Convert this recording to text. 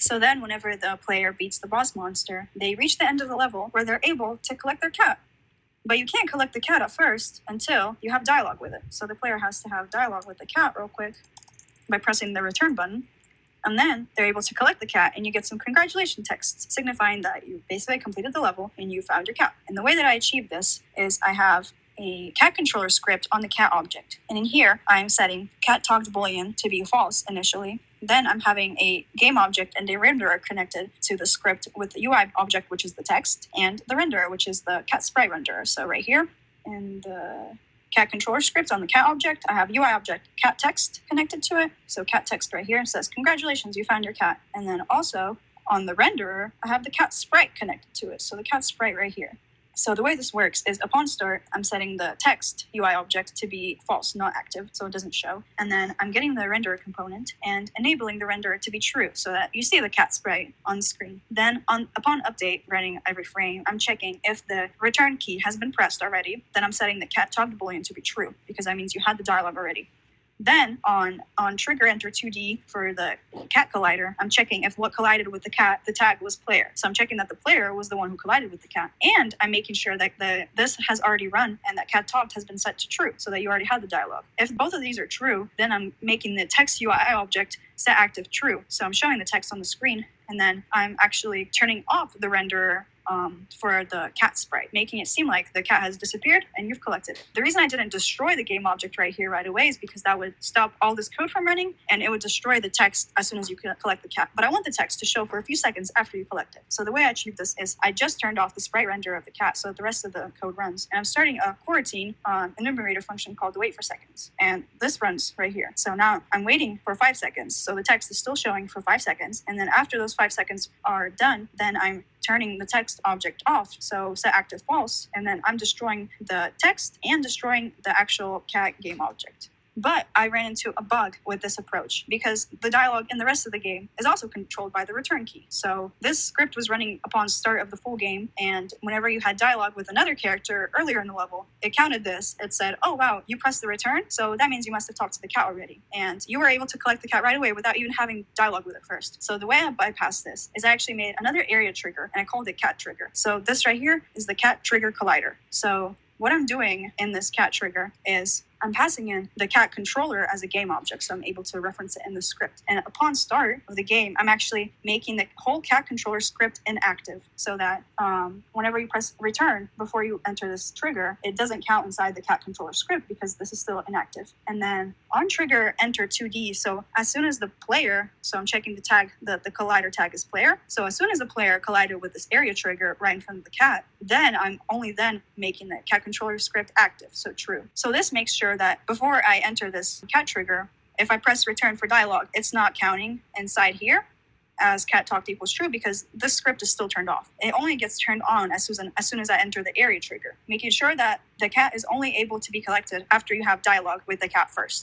So then whenever the player beats the boss monster, they reach the end of the level where they're able to collect their cat. But you can't collect the cat at first until you have dialogue with it. So the player has to have dialogue with the cat real quick by pressing the return button. And then they're able to collect the cat, and you get some congratulation texts signifying that you basically completed the level and you found your cat. And the way that I achieve this is I have a cat controller script on the cat object. And in here, I'm setting cat talked boolean to be false initially. Then I'm having a game object and a renderer connected to the script with the UI object, which is the text, and the renderer, which is the cat sprite renderer. So right here in the cat controller script on the cat object, I have UI object cat text connected to it. So cat text right here says, congratulations, you found your cat. And then also on the renderer, I have the cat sprite connected to it. So the cat sprite right here. So the way this works is upon start, I'm setting the text UI object to be false, not active, so it doesn't show. And then I'm getting the renderer component and enabling the renderer to be true so that you see the cat sprite on the screen. Then upon update, running every frame, I'm checking if the return key has been pressed already. Then I'm setting the cat talked boolean to be true because that means you had the dialogue already. Then on trigger enter 2D for the cat collider, I'm checking if what collided with the cat, the tag was player. So I'm checking that the player was the one who collided with the cat. And I'm making sure that this has already run and that cat talked has been set to true so that you already had the dialogue. If both of these are true, then I'm making the text UI object set active true. So I'm showing the text on the screen, and then I'm actually turning off the renderer for the cat sprite, making it seem like the cat has disappeared and you've collected it. The reason I didn't destroy the game object right here right away is because that would stop all this code from running and it would destroy the text as soon as you collect the cat. But I want the text to show for a few seconds after you collect it. So the way I achieve this is I just turned off the sprite render of the cat so that the rest of the code runs. And I'm starting a coroutine enumerator function called wait for seconds. And this runs right here. So now I'm waiting for 5 seconds. So the text is still showing for 5 seconds. And then after those 5 seconds are done, then I'm turning the text object off, so set active false, and then I'm destroying the text and destroying the actual cat game object. But I ran into a bug with this approach because the dialogue in the rest of the game is also controlled by the return key. So this script was running upon start of the full game, and whenever you had dialogue with another character earlier in the level, it counted this. It said, oh wow, you pressed the return, so that means you must have talked to the cat already. And you were able to collect the cat right away without even having dialogue with it first. So the way I bypassed this is I actually made another area trigger, and I called it cat trigger. So this right here is the cat trigger collider. So what I'm doing in this cat trigger is I'm passing in the cat controller as a game object, so I'm able to reference it in the script. And upon start of the game, I'm actually making the whole cat controller script inactive so that whenever you press return before you enter this trigger, it doesn't count inside the cat controller script because this is still inactive. And then on trigger enter 2D, so as soon as the player, so I'm checking the tag, the collider tag is player. So as soon as the player collided with this area trigger right in front of the cat, then I'm only then making the cat controller script active, so true. So this makes sure that before I enter this cat trigger, if I press return for dialogue, it's not counting inside here as cat talked equals true because this script is still turned off. It only gets turned on as soon as I enter the area trigger, making sure that the cat is only able to be collected after you have dialogue with the cat first.